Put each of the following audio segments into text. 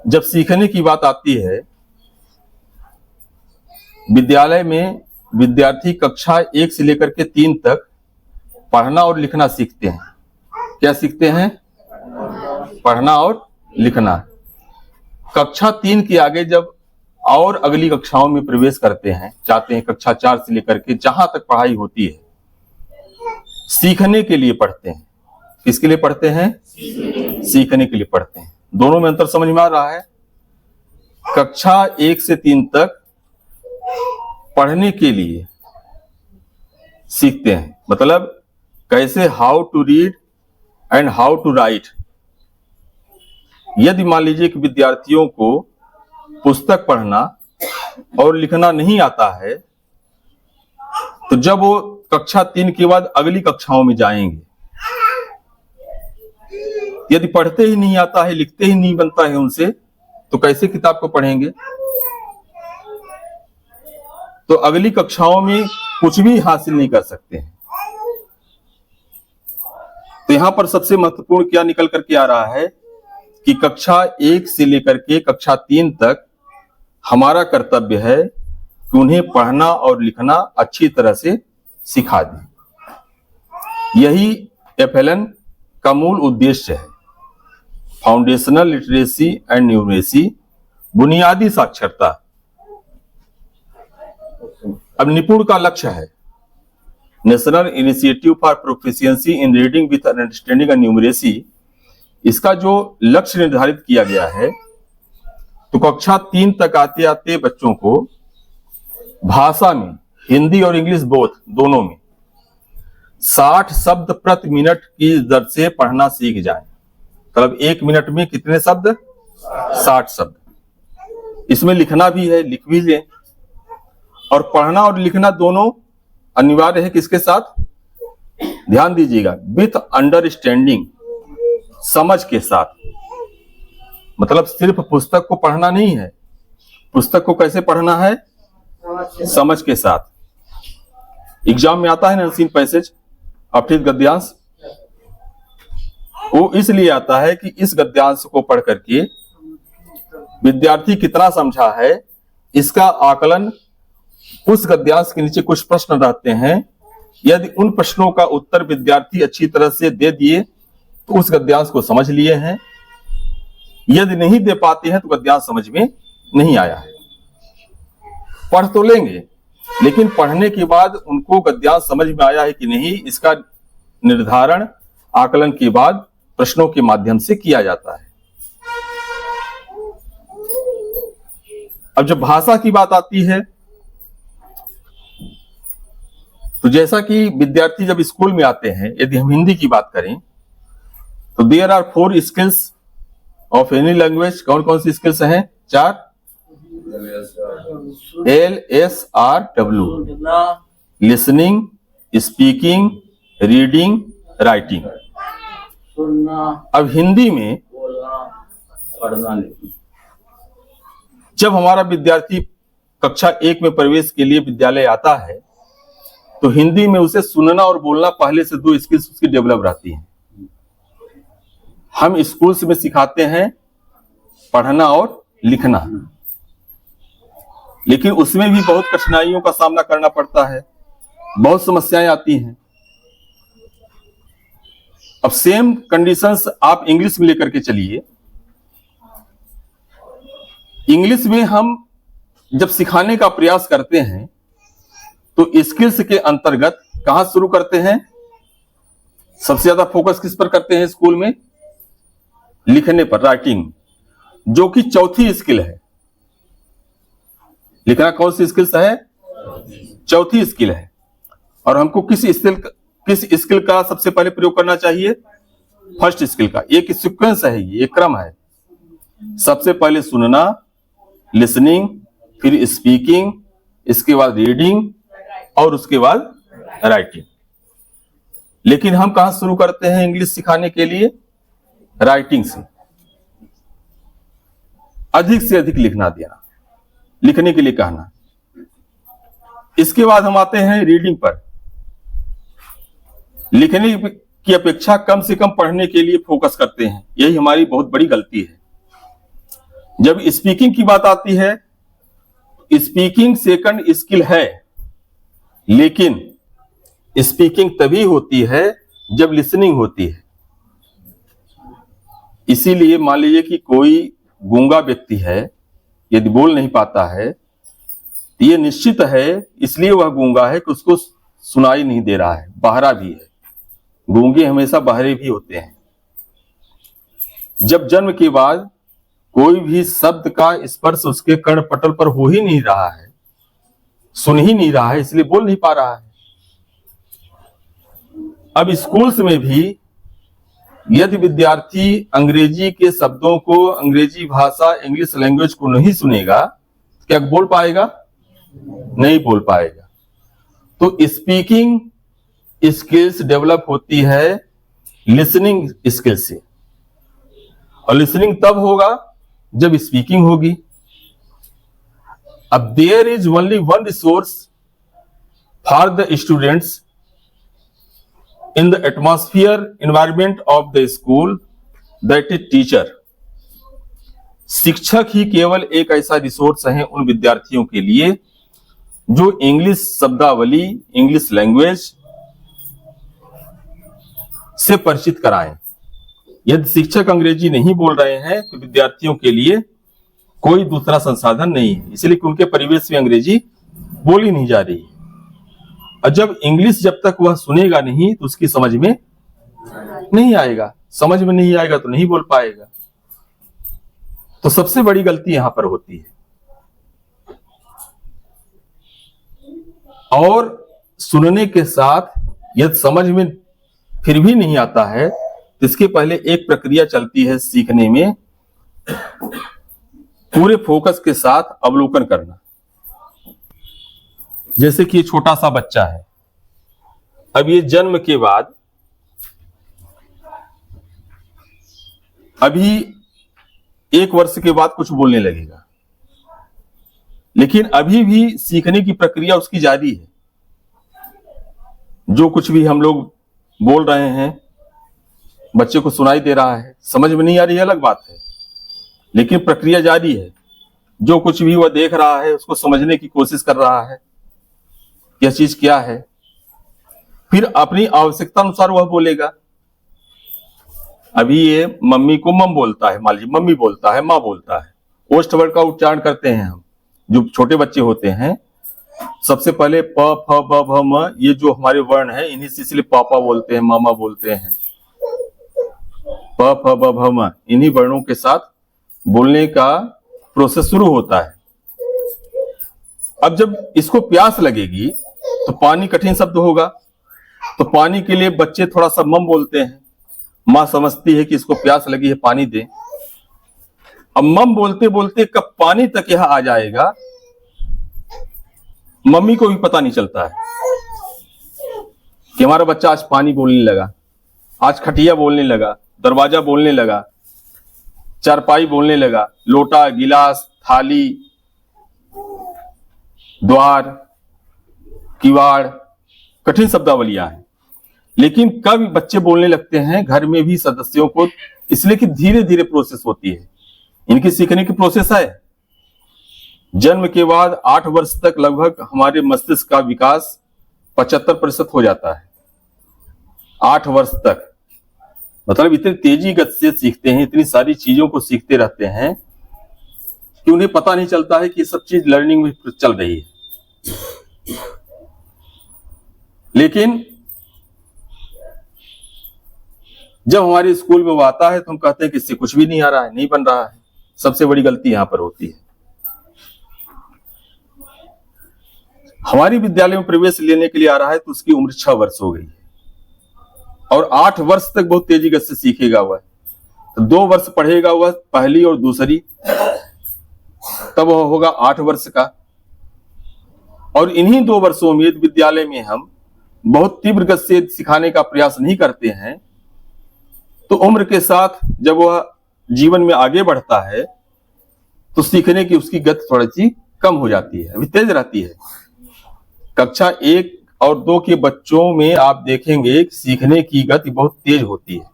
जब सीखने की बात आती है, विद्यालय में विद्यार्थी कक्षा 1 से लेकर के 3 तक पढ़ना और लिखना सीखते हैं। क्या सीखते हैं? पढ़ना और लिखना। कक्षा 3 के आगे जब और अगली कक्षाओं में प्रवेश करते हैं, चाहते हैं कक्षा 4 से लेकर के जहां तक पढ़ाई होती है, सीखने के लिए पढ़ते हैं। किसके लिए पढ़ते हैं? सीखने के लिए पढ़ते हैं। दोनों में अंतर समझ में आ रहा है? कक्षा 1 से 3 तक पढ़ने के लिए सीखते हैं, मतलब कैसे how to read and how to write. यदि मान लीजिए कि विद्यार्थियों को पुस्तक पढ़ना और लिखना नहीं आता है, तो जब वो कक्षा 3 के बाद अगली कक्षाओं में जाएंगे, यदि पढ़ते ही नहीं आता है, लिखते ही नहीं बनता है उनसे, तो कैसे किताब को पढ़ेंगे? तो अगली कक्षाओं में कुछ भी हासिल नहीं कर सकते हैं। तो यहां पर सबसे महत्वपूर्ण क्या निकल करके आ रहा है कि कक्षा 1 से लेकर के कक्षा 3 तक हमारा कर्तव्य है कि उन्हें पढ़ना और लिखना अच्छी तरह से सिखा दें। यही FLN का मूल उद्देश्य है, फाउंडेशनल लिटरेसी एंड न्यूमरेसी, बुनियादी साक्षरता। अब निपुण का लक्ष्य है national initiative for proficiency in reading with understanding and numeracy. इसका जो लक्ष्य निर्धारित किया गया है, तो कक्षा 3 तक आते आते बच्चों को भाषा में, हिंदी और इंग्लिश दोनों में 60 शब्द प्रति मिनट की दर से पढ़ना सीख जाए। मतलब 1 मिनट में कितने शब्द? 60 शब्द। इसमें लिखना भी है, लिख भी लें। और पढ़ना और लिखना दोनों अनिवार्य है। किसके साथ? ध्यान दीजिएगा, विथ अंडरस्टैंडिंग, समझ के साथ। मतलब सिर्फ पुस्तक को पढ़ना नहीं है, पुस्तक को कैसे पढ़ना है? समझ के साथ। एग्जाम में आता है ना अनसीन पैसेज, अपठित गद्यांश। वो इसलिए आता है कि इस गद्यांश को पढ़ करके विद्यार्थी कितना समझा है, इसका आकलन उस गद्यांश के नीचे कुछ प्रश्न रहते हैं। यदि उन प्रश्नों का उत्तर विद्यार्थी अच्छी तरह से दे दिए तो उस गद्यांश को समझ लिए हैं। यदि नहीं दे पाते हैं तो गद्यांश समझ में नहीं आया है। पढ़ तो लेंगे, लेकिन पढ़ने के बाद उनको गद्यांश समझ में आया है कि नहीं, इसका निर्धारण आकलन के बाद प्रश्नों के माध्यम से किया जाता है। अब जब भाषा की बात आती है, तो जैसा कि विद्यार्थी जब स्कूल में आते हैं, यदि हम हिंदी की बात करें तो there are 4 skills of any language. कौन कौन सी स्किल्स हैं? 4। LSRW, listening, speaking, reading, writing. अब हिंदी में जब हमारा विद्यार्थी कक्षा 1 में प्रवेश के लिए विद्यालय आता है, तो हिंदी में उसे सुनना और बोलना पहले से 2 स्किल्स उसकी डेवलप रहती हैं। हम स्कूल्स में सिखाते हैं पढ़ना और लिखना, लेकिन उसमें भी बहुत कठिनाइयों का सामना करना पड़ता है, बहुत समस्याएं आती हैं। अब सेम कंडीशंस आप इंग्लिश में लेकर के चलिए। इंग्लिश में हम जब सिखाने का प्रयास करते हैं तो स्किल्स के अंतर्गत कहां शुरू करते हैं? सबसे ज्यादा फोकस किस पर करते हैं स्कूल में? लिखने पर, राइटिंग, जो कि चौथी स्किल है। लिखना कौन सी स्किल्स है? चौथी स्किल है। और हमको किस स्किल का सबसे पहले प्रयोग करना चाहिए? फर्स्ट स्किल का। एक सीक्वेंस है, ये एक क्रम है। सबसे पहले सुनना, लिसनिंग, फिर स्पीकिंग, इसके बाद रीडिंग और उसके बाद राइटिंग। लेकिन हम कहां शुरू करते हैं इंग्लिश सिखाने के लिए? राइटिंग से। अधिक से अधिक लिखना देना, लिखने के लिए कहना। इसके बाद हम आते हैं रीडिंग पर। लिखने की अपेक्षा कम से कम पढ़ने के लिए फोकस करते हैं। यही हमारी बहुत बड़ी गलती है। जब स्पीकिंग की बात आती है, स्पीकिंग सेकंड स्किल है, लेकिन स्पीकिंग तभी होती है जब लिसनिंग होती है। इसीलिए मान लीजिए कि कोई गूंगा व्यक्ति है, यदि बोल नहीं पाता है तो ये निश्चित है इसलिए वह गूंगा है कि उसको सुनाई नहीं दे रहा है, बहरा भी है। गूंगे हमेशा बहरे भी होते हैं। जब जन्म के बाद कोई भी शब्द का स्पर्श उसके कर्ण पटल पर हो ही नहीं रहा है, सुन ही नहीं रहा है, इसलिए बोल नहीं पा रहा है। अब स्कूल्स में भी यदि विद्यार्थी अंग्रेजी के शब्दों को, अंग्रेजी भाषा, इंग्लिश लैंग्वेज को नहीं सुनेगा, क्या बोल पाएगा? नहीं बोल पाएगा। तो स्पीकिंग स्किल्स डेवलप होती है लिसनिंग स्किल से, और लिसनिंग तब होगा जब स्पीकिंग होगी। अब there is only one resource for the students in the atmosphere environment of the school, that is teacher। शिक्षक ही केवल एक ऐसा रिसोर्स है उन विद्यार्थियों के लिए जो इंग्लिश शब्दावली, इंग्लिश लैंग्वेज से परिचित कराएं। यदि शिक्षक अंग्रेजी नहीं बोल रहे हैं तो विद्यार्थियों के लिए कोई दूसरा संसाधन नहीं है, इसलिए कि उनके परिवेश में अंग्रेजी बोली नहीं जा रही है। और जब इंग्लिश जब तक वह सुनेगा नहीं तो उसकी समझ में नहीं आएगा, समझ में नहीं आएगा तो नहीं बोल पाएगा। तो सबसे बड़ी गलती यहां पर होती है। और सुनने के साथ यदि समझ में फिर भी नहीं आता है तो इसके पहले एक प्रक्रिया चलती है सीखने में, पूरे फोकस के साथ अवलोकन करना। जैसे कि छोटा सा बच्चा है, अब ये जन्म के बाद अभी 1 वर्ष के बाद कुछ बोलने लगेगा, लेकिन अभी भी सीखने की प्रक्रिया उसकी जारी है। जो कुछ भी हम लोग बोल रहे हैं बच्चे को सुनाई दे रहा है, समझ में नहीं आ रही है अलग बात है, लेकिन प्रक्रिया जारी है। जो कुछ भी वह देख रहा है उसको समझने की कोशिश कर रहा है, यह चीज क्या है, फिर अपनी आवश्यकता अनुसार वह बोलेगा। अभी ये मम्मी को मम बोलता है, मान लीजिए मम्मी बोलता है, माँ बोलता है, ओष्ठ वर्ड का उच्चारण करते हैं हम। जो छोटे बच्चे होते हैं सबसे पहले प फ ब भ म, ये जो हमारे वर्ण है इन्हीं से इसलिए पापा बोलते हैं, मामा बोलते हैं। प फ ब भ म, इन्हीं वर्णों के साथ बोलने का प्रोसेस शुरू होता है। अब जब इसको प्यास लगेगी तो पानी कठिन शब्द होगा, तो पानी के लिए बच्चे थोड़ा सा मम बोलते हैं। मां समझती है कि इसको प्यास लगी है, पानी दे। अब मम बोलते बोलते कब पानी तक यहां आ जाएगा मम्मी को भी पता नहीं चलता है कि हमारा बच्चा आज पानी बोलने लगा, आज खटिया बोलने लगा, दरवाजा बोलने लगा, चारपाई बोलने लगा, लोटा, गिलास, थाली, द्वार, किवाड़, कठिन शब्दावलियां हैं। लेकिन कब बच्चे बोलने लगते हैं घर में भी सदस्यों को, इसलिए कि धीरे धीरे प्रोसेस होती है, इनकी सीखने की प्रोसेस है। जन्म के बाद 8 वर्ष तक लगभग हमारे मस्तिष्क का विकास 75% हो जाता है। 8 वर्ष तक, मतलब इतनी तेजी गति से सीखते हैं, इतनी सारी चीजों को सीखते रहते हैं कि उन्हें पता नहीं चलता है कि ये सब चीज लर्निंग में चल रही है। लेकिन जब हमारे स्कूल में वो आता है तो हम कहते हैं कि इससे कुछ भी नहीं आ रहा है, नहीं बन रहा है। सबसे बड़ी गलती यहां पर होती है। हमारी विद्यालय में प्रवेश लेने के लिए आ रहा है तो उसकी उम्र 6 वर्ष हो गई है और 8 वर्ष तक बहुत तेजी गति से सीखेगा वह। तो 2 वर्ष पढ़ेगा वह पहली और दूसरी, तब वह होगा 8 वर्ष का। और इन्हीं 2 वर्षों में विद्यालय में हम बहुत तीव्र गति से सिखाने का प्रयास नहीं करते हैं तो उम्र के साथ जब वह जीवन में आगे बढ़ता है तो सीखने की उसकी गति थोड़ी सी कम हो जाती है, अभी तेज रहती है। कक्षा 1 और 2 के बच्चों में आप देखेंगे सीखने की गति बहुत तेज होती है।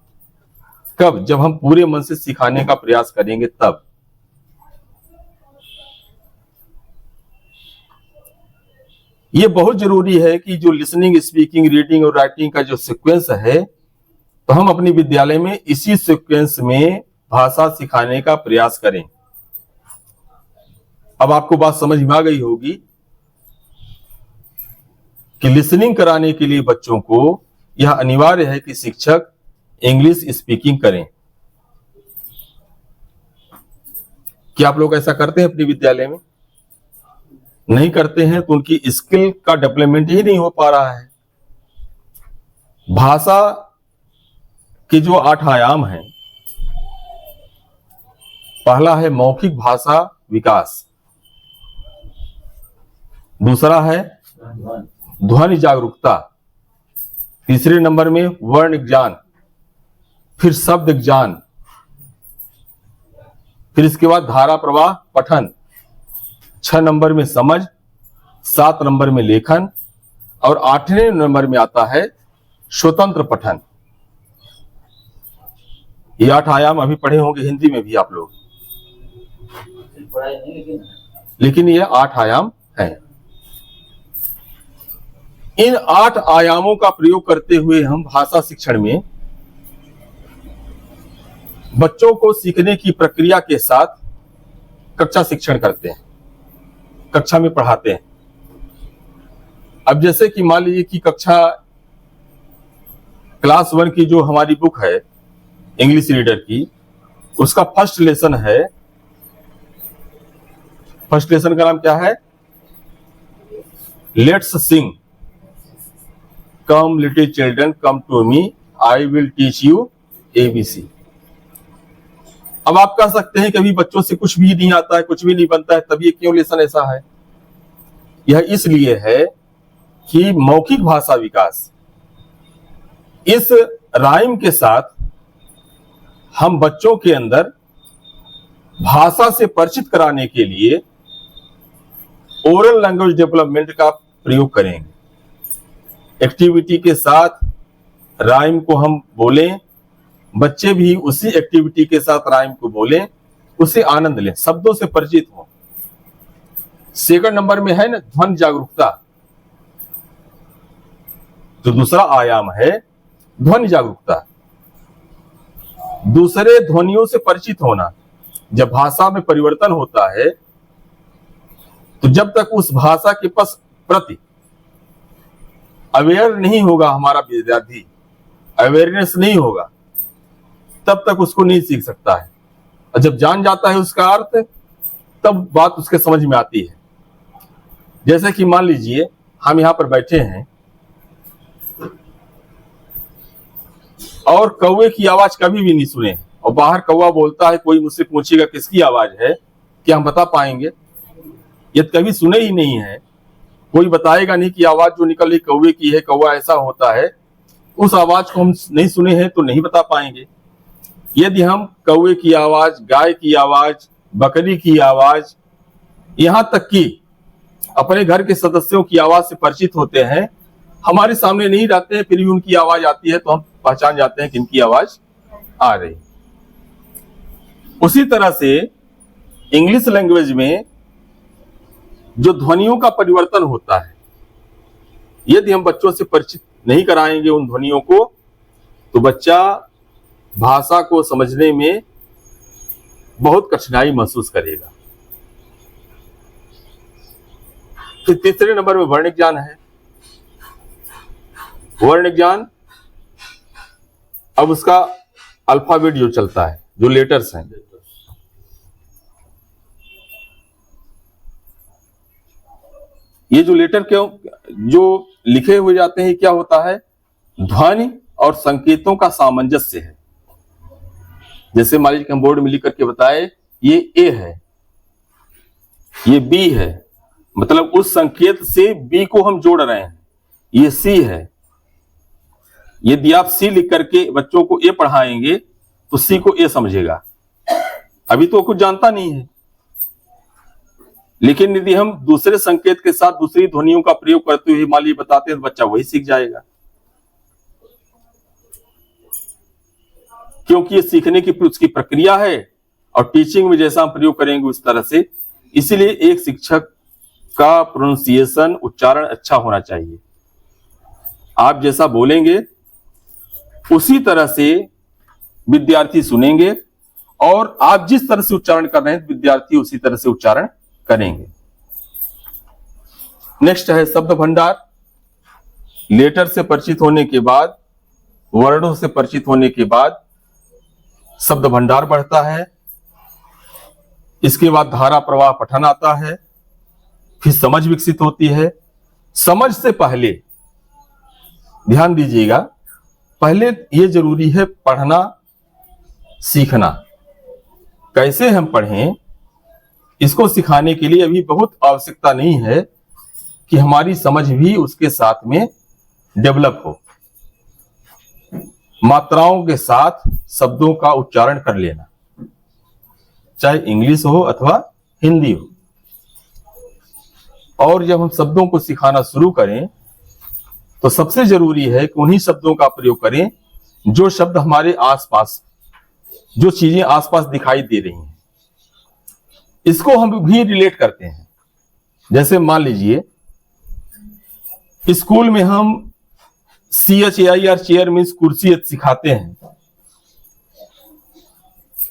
कब? जब हम पूरे मन से सिखाने का प्रयास करेंगे तब। ये बहुत जरूरी है कि जो लिसनिंग, स्पीकिंग, रीडिंग और राइटिंग का जो सीक्वेंस है, तो हम अपने विद्यालय में इसी सीक्वेंस में भाषा सिखाने का प्रयास करें। अब आपको बात समझ में आ गई होगी कि लिसनिंग कराने के लिए बच्चों को यह अनिवार्य है कि शिक्षक इंग्लिश स्पीकिंग करें। क्या आप लोग ऐसा करते हैं अपने विद्यालय में? नहीं करते हैं तो उनकी स्किल का डेवलपमेंट ही नहीं हो पा रहा है। भाषा के जो 8 आयाम हैं, पहला है मौखिक भाषा विकास, दूसरा है ध्वनि जागरूकता, तीसरे नंबर में वर्ण ज्ञान, फिर शब्द ज्ञान, फिर इसके बाद धारा प्रवाह पठन, 6 नंबर में समझ, 7 नंबर में लेखन और 8वें नंबर में आता है स्वतंत्र पठन। ये 8 आयाम अभी पढ़े होंगे हिंदी में भी आप लोग, लेकिन ये 8 आयाम हैं। इन 8 आयामों का प्रयोग करते हुए हम भाषा शिक्षण में बच्चों को सीखने की प्रक्रिया के साथ कक्षा शिक्षण करते हैं, कक्षा में पढ़ाते हैं। अब जैसे कि मान लीजिए कि कक्षा क्लास 1 की जो हमारी बुक है इंग्लिश रीडर की, उसका फर्स्ट लेसन है। फर्स्ट लेसन का नाम क्या है? Let's sing, come little children come to me, I will teach you ABC। अब आप कह सकते हैं कि अभी बच्चों से कुछ भी नहीं आता है, कुछ भी नहीं बनता है, तब ये क्यों लेसन ऐसा है? यह इसलिए है कि मौखिक भाषा विकास, इस राइम के साथ हम बच्चों के अंदर भाषा से परिचित कराने के लिए ओरल लैंग्वेज डेवलपमेंट का प्रयोग करेंगे। एक्टिविटी के साथ राइम को हम बोलें, बच्चे भी उसी एक्टिविटी के साथ राइम को बोलें, उसे आनंद लें, शब्दों से परिचित हों। सेकंड नंबर में है ना ध्वनि जागरूकता, जो दूसरा आयाम है ध्वनि जागरूकता, दूसरे ध्वनियों से परिचित होना। जब भाषा में परिवर्तन होता है तो जब तक उस भाषा के प्रति अवेयर नहीं होगा हमारा विद्यार्थी, अवेयरनेस नहीं होगा, तब तक उसको नहीं सीख सकता है। और जब जान जाता है उसका अर्थ, तब बात उसके समझ में आती है। जैसे कि मान लीजिए हम यहां पर बैठे हैं और कौवे की आवाज कभी भी नहीं सुने, और बाहर कौवा बोलता है, कोई मुझसे पूछेगा किसकी आवाज है, क्या हम बता पाएंगे? ये कभी सुने ही नहीं है, कोई बताएगा नहीं कि आवाज जो निकल रही कौवे की है, कौवा ऐसा होता है। उस आवाज को हम नहीं सुने हैं तो नहीं बता पाएंगे। यदि हम कौवे की आवाज, गाय की आवाज, बकरी की आवाज, यहां तक कि अपने घर के सदस्यों की आवाज से परिचित होते हैं, हमारे सामने नहीं रहते हैं, फिर भी उनकी आवाज आती है तो हम पहचान जाते हैं कि इनकी आवाज आ रही। उसी तरह से इंग्लिश लैंग्वेज में जो ध्वनियों का परिवर्तन होता है, यदि हम बच्चों से परिचित नहीं कराएंगे उन ध्वनियों को, तो बच्चा भाषा को समझने में बहुत कठिनाई महसूस करेगा। फिर तीसरे नंबर में वर्ण ज्ञान है। वर्ण ज्ञान, अब उसका अल्फाबेट जो चलता है, जो लेटर्स हैं, ये जो लेटर क्यों जो लिखे हुए जाते हैं, क्या होता है? ध्वनि और संकेतों का सामंजस्य है। जैसे मान लीजिए हम बोर्ड में लिख करके बताए, ये ए है, ये बी है, मतलब उस संकेत से बी को हम जोड़ रहे हैं। ये सी है, यदि आप सी लिख करके बच्चों को ए पढ़ाएंगे तो सी को ए समझेगा, अभी तो कुछ जानता नहीं है। लेकिन यदि हम दूसरे संकेत के साथ दूसरी ध्वनियों का प्रयोग करते हुए मान लीजिए बताते हैं, तो बच्चा वही सीख जाएगा, क्योंकि ये सीखने की उसकी प्रक्रिया है और टीचिंग में जैसा हम प्रयोग करेंगे उस तरह से। इसीलिए एक शिक्षक का प्रोनाउंसिएशन, उच्चारण अच्छा होना चाहिए। आप जैसा बोलेंगे उसी तरह से विद्यार्थी सुनेंगे और आप जिस तरह से उच्चारण कर रहे हैं विद्यार्थी उसी तरह से उच्चारण करेंगे। नेक्स्ट है शब्द भंडार। लेटर से परिचित होने के बाद, वर्णों से परिचित होने के बाद शब्द भंडार बढ़ता है। इसके बाद धारा प्रवाह पठन आता है, फिर समझ विकसित होती है। समझ से पहले ध्यान दीजिएगा, पहले यह जरूरी है पढ़ना सीखना। कैसे हम पढ़ें इसको सिखाने के लिए अभी बहुत आवश्यकता नहीं है कि हमारी समझ भी उसके साथ में डेवलप हो। मात्राओं के साथ शब्दों का उच्चारण कर लेना, चाहे इंग्लिश हो अथवा हिंदी हो। और जब हम शब्दों को सिखाना शुरू करें तो सबसे जरूरी है कि उन्हीं शब्दों का प्रयोग करें जो शब्द हमारे आसपास, जो चीजें आसपास दिखाई दे रही हैं, इसको हम भी रिलेट करते हैं। जैसे मान लीजिए स्कूल में हम CHAIR चेयर मीन्स कुर्सी सिखाते हैं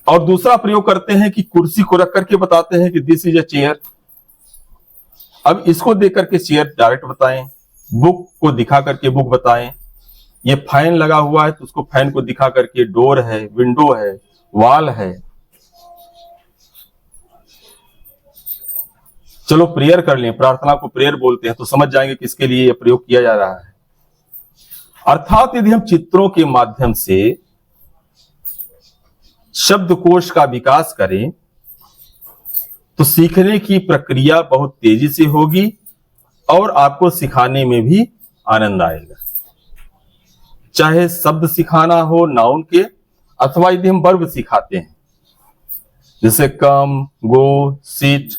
और दूसरा प्रयोग करते हैं कि कुर्सी को रख करके बताते हैं कि दिस इज अ चेयर। अब इसको देख करके चेयर डायरेक्ट बताएं, बुक को दिखा करके बुक बताएं। ये फैन लगा हुआ है तो उसको फैन को दिखा करके डोर है, विंडो है, वॉल है। चलो प्रेयर कर लें, प्रार्थना को प्रेयर बोलते हैं तो समझ जाएंगे किसके लिए यह प्रयोग किया जा रहा है। अर्थात यदि हम चित्रों के माध्यम से शब्दकोश का विकास करें तो सीखने की प्रक्रिया बहुत तेजी से होगी और आपको सिखाने में भी आनंद आएगा। चाहे शब्द सिखाना हो नाउन के, अथवा यदि हम वर्ब सिखाते हैं जैसे कम, गो, सिट,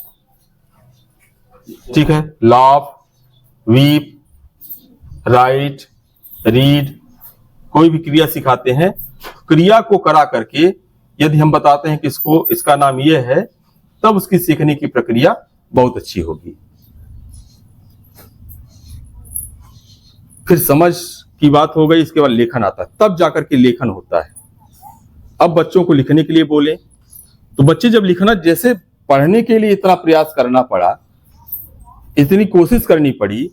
ठीक है, लाफ, वीप, राइट, रीड, कोई भी क्रिया सिखाते हैं, क्रिया को करा करके यदि हम बताते हैं कि इसको, इसका नाम यह है, तब उसकी सीखने की प्रक्रिया बहुत अच्छी होगी। फिर समझ की बात हो गई, इसके बाद लेखन आता है, तब जाकर के लेखन होता है। अब बच्चों को लिखने के लिए बोले तो बच्चे जब लिखना, जैसे पढ़ने के लिए इतना प्रयास करना पड़ा, इतनी कोशिश करनी पड़ी,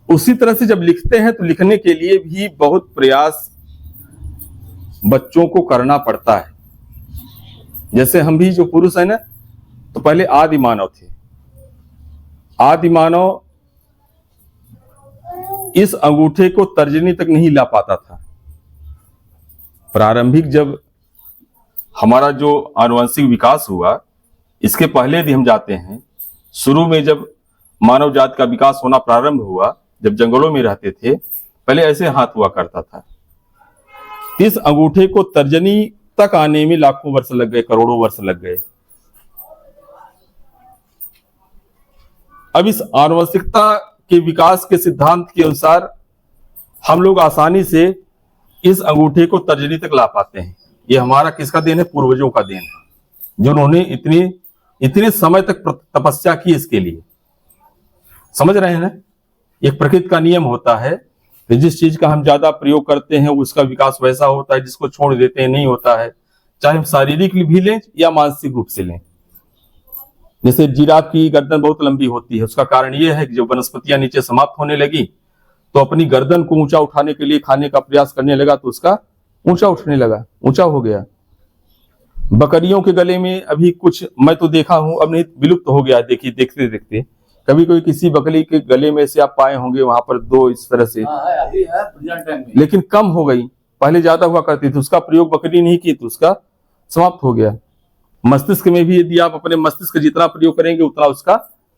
उसी तरह से जब लिखते हैं तो लिखने के लिए भी बहुत प्रयास बच्चों को करना पड़ता है। जैसे हम भी जो पुरुष है ना, तो पहले आदि मानव थे। आदि मानव इस अंगूठे को तर्जनी तक नहीं ला पाता था। प्रारंभिक जब हमारा जो आनुवंशिक विकास हुआ, इसके पहले यदि हम जाते हैं, शुरू में जब मानव जाति का विकास होना प्रारंभ हुआ, जब जंगलों में रहते थे, पहले ऐसे हाथ हुआ करता था। इस अंगूठे को तर्जनी तक आने में लाखों वर्ष लग गए, करोड़ों वर्ष लग गए। अब इस आनुवंशिकता के विकास के सिद्धांत के अनुसार हम लोग आसानी से इस अंगूठे को तर्जनी तक ला पाते हैं। ये हमारा किसका देन है? पूर्वजों का देन है, जिन्होंने इतने समय तक तपस्या की इसके लिए। समझ रहे हैं ना? एक प्रकृति का नियम होता है कि जिस चीज का हम ज्यादा प्रयोग करते हैं उसका विकास वैसा होता है, जिसको छोड़ देते हैं नहीं होता है, चाहे हम शारीरिक भी लें या मानसिक रूप से लें। जैसे जिराफ की गर्दन बहुत लंबी होती है, उसका कारण यह है कि जब वनस्पतियां नीचे समाप्त होने लगी तो अपनी गर्दन को ऊंचा उठाने के लिए खाने का प्रयास करने लगा, तो उसका ऊंचा उठने लगा, ऊंचा हो गया। बकरियों के गले में अभी कुछ, मैं तो देखा हूं, अब नहीं विलुप्त हो गया, देखिए देखते देखते कभी कोई किसी बकरी के गले में से आप पाए होंगे वहां पर दो इस तरह से, लेकिन कम हो गई, पहले ज्यादा हुआ करती थी। उसका प्रयोग बकरी नहीं की तो उसका समाप्त हो गया। मस्तिष्क में भी यदि आप अपने मस्तिष्क जितना प्रयोग करेंगे उतना उसका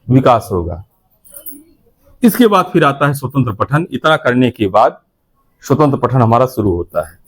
विकास होगा। इसके बाद फिर आता है स्वतंत्र पठन। इतना करने के बाद स्वतंत्र पठन हमारा शुरू होता है।